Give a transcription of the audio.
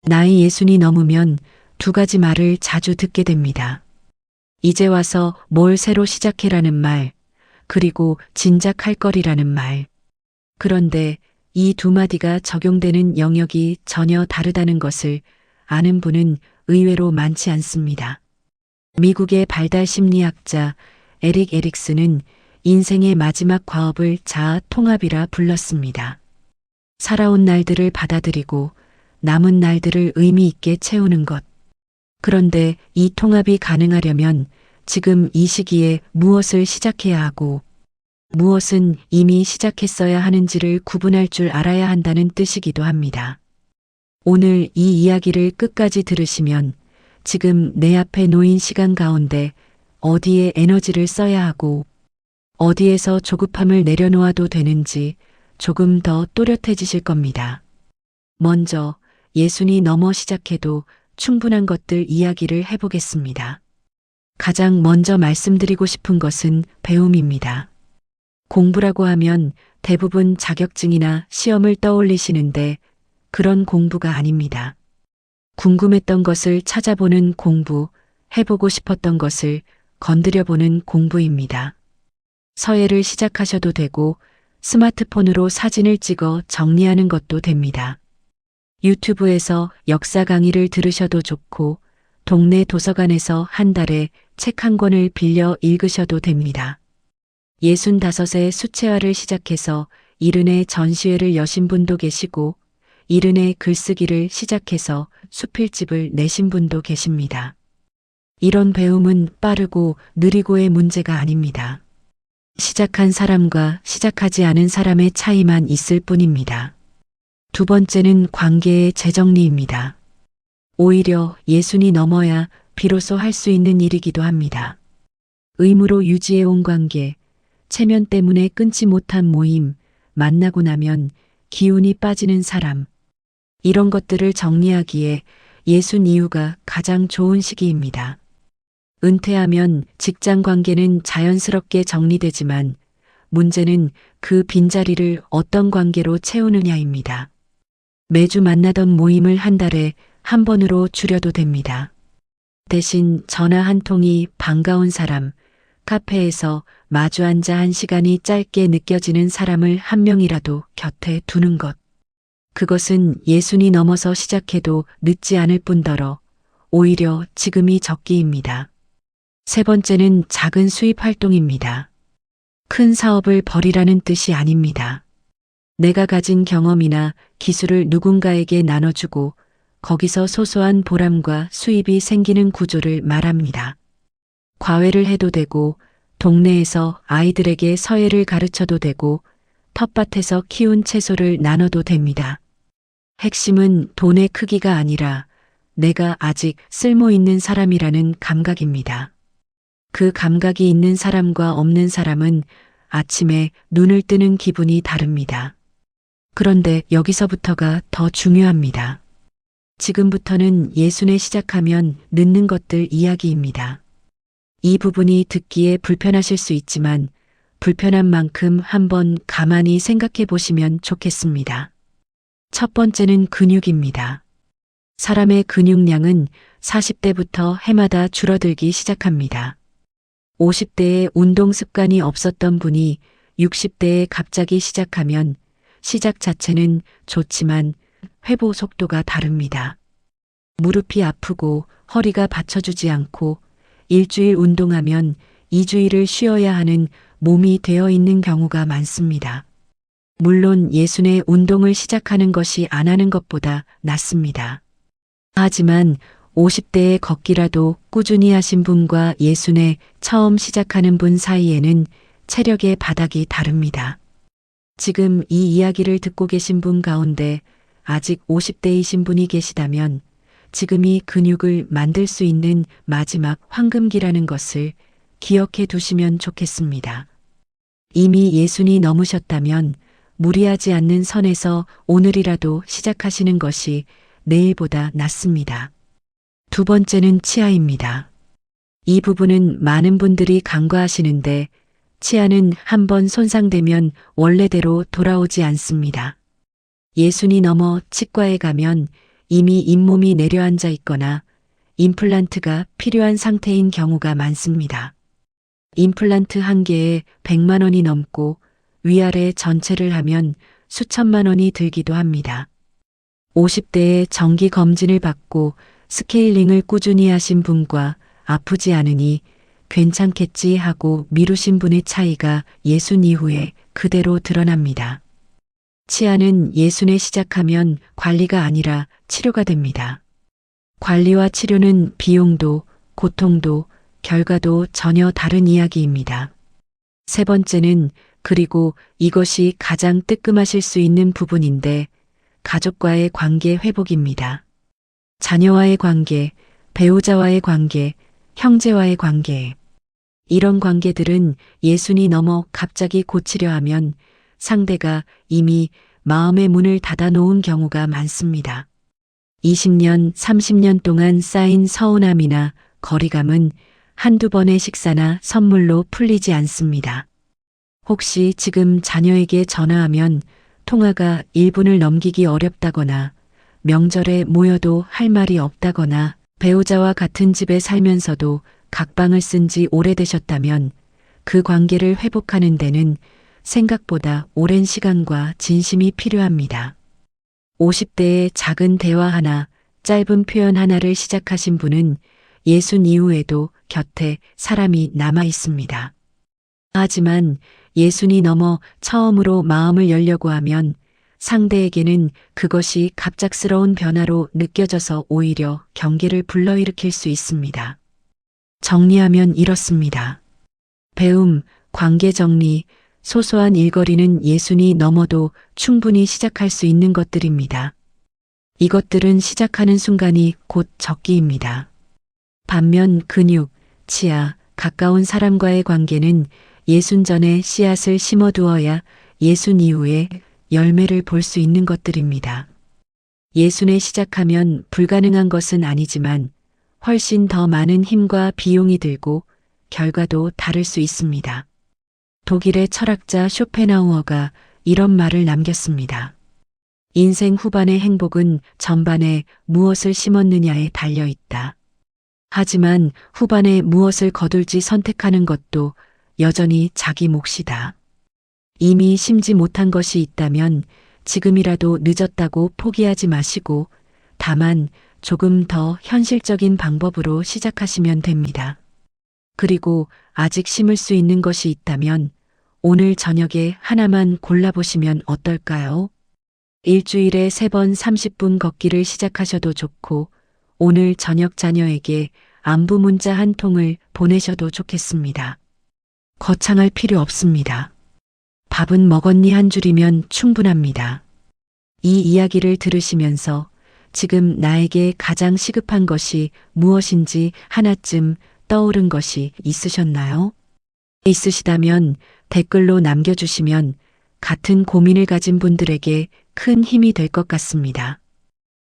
나이 예순이 넘으면 두 가지 말을 자주 듣게 됩니다. 이제 와서 뭘 새로 시작해라는 말, 그리고 진작 할 거리라는 말. 그런데 이 두 마디가 적용되는 영역이 전혀 다르다는 것을 아는 분은 의외로 많지 않습니다. 미국의 발달 심리학자 에릭 에릭슨은 인생의 마지막 과업을 자아 통합이라 불렀습니다. 살아온 날들을 받아들이고 남은 날들을 의미 있게 채우는 것. 그런데 이 통합이 가능하려면 지금 이 시기에 무엇을 시작해야 하고 무엇은 이미 시작했어야 하는지를 구분할 줄 알아야 한다는 뜻이기도 합니다. 오늘 이 이야기를 끝까지 들으시면 지금 내 앞에 놓인 시간 가운데 어디에 에너지를 써야 하고 어디에서 조급함을 내려놓아도 되는지 조금 더 또렷해지실 겁니다. 먼저 예순이 넘어 시작해도 충분한 것들 이야기를 해보겠습니다. 가장 먼저 말씀드리고 싶은 것은 배움입니다. 공부라고 하면 대부분 자격증이나 시험을 떠올리시는데 그런 공부가 아닙니다. 궁금했던 것을 찾아보는 공부, 해보고 싶었던 것을 건드려보는 공부입니다. 서예를 시작하셔도 되고 스마트폰으로 사진을 찍어 정리하는 것도 됩니다. 유튜브에서 역사 강의를 들으셔도 좋고 동네 도서관에서 한 달에 책 한 권을 빌려 읽으셔도 됩니다. 65세 수채화를 시작해서 70에 전시회를 여신 분도 계시고 70에 글쓰기를 시작해서 수필집을 내신 분도 계십니다. 이런 배움은 빠르고 느리고의 문제가 아닙니다. 시작한 사람과 시작하지 않은 사람의 차이만 있을 뿐입니다. 두 번째는 관계의 재정리입니다. 오히려 예순이 넘어야 비로소 할 수 있는 일이기도 합니다. 의무로 유지해온 관계, 체면 때문에 끊지 못한 모임, 만나고 나면 기운이 빠지는 사람. 이런 것들을 정리하기에 예순 이후가 가장 좋은 시기입니다. 은퇴하면 직장 관계는 자연스럽게 정리되지만 문제는 그 빈자리를 어떤 관계로 채우느냐입니다. 매주 만나던 모임을 한 달에 한 번으로 줄여도 됩니다. 대신 전화 한 통이 반가운 사람, 카페에서 마주 앉아 한 시간이 짧게 느껴지는 사람을 한 명이라도 곁에 두는 것. 그것은 예순이 넘어서 시작해도 늦지 않을 뿐더러 오히려 지금이 적기입니다. 세 번째는 작은 수입 활동입니다. 큰 사업을 벌이라는 뜻이 아닙니다. 내가 가진 경험이나 기술을 누군가에게 나눠주고 거기서 소소한 보람과 수입이 생기는 구조를 말합니다. 과외를 해도 되고 동네에서 아이들에게 서예를 가르쳐도 되고 텃밭에서 키운 채소를 나눠도 됩니다. 핵심은 돈의 크기가 아니라 내가 아직 쓸모 있는 사람이라는 감각입니다. 그 감각이 있는 사람과 없는 사람은 아침에 눈을 뜨는 기분이 다릅니다. 그런데 여기서부터가 더 중요합니다. 지금부터는 예순에 시작하면 늦는 것들 이야기입니다. 이 부분이 듣기에 불편하실 수 있지만 불편한 만큼 한번 가만히 생각해 보시면 좋겠습니다. 첫 번째는 근육입니다. 사람의 근육량은 40대부터 해마다 줄어들기 시작합니다. 50대에 운동 습관이 없었던 분이 60대에 갑자기 시작하면 시작 자체는 좋지만 회복 속도가 다릅니다. 무릎이 아프고 허리가 받쳐주지 않고 일주일 운동하면 2주일을 쉬어야 하는 몸이 되어 있는 경우가 많습니다. 물론 예순에 운동을 시작하는 것이 안 하는 것보다 낫습니다. 하지만 50대에 걷기라도 꾸준히 하신 분과 예순에 처음 시작하는 분 사이에는 체력의 바닥이 다릅니다. 지금 이 이야기를 듣고 계신 분 가운데 아직 50대이신 분이 계시다면 지금이 근육을 만들 수 있는 마지막 황금기라는 것을 기억해 두시면 좋겠습니다. 이미 예순이 넘으셨다면 무리하지 않는 선에서 오늘이라도 시작하시는 것이 내일보다 낫습니다. 두 번째는 치아입니다. 이 부분은 많은 분들이 간과하시는데 치아는 한번 손상되면 원래대로 돌아오지 않습니다. 예순이 넘어 치과에 가면 이미 잇몸이 내려앉아 있거나 임플란트가 필요한 상태인 경우가 많습니다. 임플란트 한 개에 100만 원이 넘고 위아래 전체를 하면 수천만 원이 들기도 합니다. 50대에 정기 검진을 받고 스케일링을 꾸준히 하신 분과 아프지 않으니 괜찮겠지 하고 미루신 분의 차이가 예순 이후에 그대로 드러납니다. 치아는 예순에 시작하면 관리가 아니라 치료가 됩니다. 관리와 치료는 비용도, 고통도, 결과도 전혀 다른 이야기입니다. 세 번째는 그리고 이것이 가장 뜨끔하실 수 있는 부분인데 가족과의 관계 회복입니다. 자녀와의 관계, 배우자와의 관계, 형제와의 관계. 이런 관계들은 예순이 넘어 갑자기 고치려 하면 상대가 이미 마음의 문을 닫아 놓은 경우가 많습니다. 20년, 30년 동안 쌓인 서운함이나 거리감은 한두 번의 식사나 선물로 풀리지 않습니다. 혹시 지금 자녀에게 전화하면 통화가 1분을 넘기기 어렵다거나 명절에 모여도 할 말이 없다거나 배우자와 같은 집에 살면서도 각방을 쓴 지 오래되셨다면 그 관계를 회복하는 데는 생각보다 오랜 시간과 진심이 필요합니다. 50대의 작은 대화 하나, 짧은 표현 하나를 시작하신 분은 예순 이후에도 곁에 사람이 남아 있습니다. 하지만 예순이 넘어 처음으로 마음을 열려고 하면 상대에게는 그것이 갑작스러운 변화로 느껴져서 오히려 경계를 불러일으킬 수 있습니다. 정리하면 이렇습니다. 배움, 관계 정리, 소소한 일거리는 예순이 넘어도 충분히 시작할 수 있는 것들입니다. 이것들은 시작하는 순간이 곧 적기입니다. 반면 근육, 치아, 가까운 사람과의 관계는 예순 전에 씨앗을 심어두어야 예순 이후에 열매를 볼 수 있는 것들입니다. 예순에 시작하면 불가능한 것은 아니지만 훨씬 더 많은 힘과 비용이 들고 결과도 다를 수 있습니다. 독일의 철학자 쇼펜하우어가 이런 말을 남겼습니다. 인생 후반의 행복은 전반에 무엇을 심었느냐에 달려 있다. 하지만 후반에 무엇을 거둘지 선택하는 것도 여전히 자기 몫이다. 이미 심지 못한 것이 있다면 지금이라도 늦었다고 포기하지 마시고 다만 조금 더 현실적인 방법으로 시작하시면 됩니다. 그리고 아직 심을 수 있는 것이 있다면 오늘 저녁에 하나만 골라보시면 어떨까요? 일주일에 3번 30분 걷기를 시작하셔도 좋고 오늘 저녁 자녀에게 안부 문자 한 통을 보내셔도 좋겠습니다. 거창할 필요 없습니다. 밥은 먹었니 한 줄이면 충분합니다. 이 이야기를 들으시면서 지금 나에게 가장 시급한 것이 무엇인지 하나쯤 떠오른 것이 있으셨나요? 있으시다면 댓글로 남겨주시면 같은 고민을 가진 분들에게 큰 힘이 될 것 같습니다.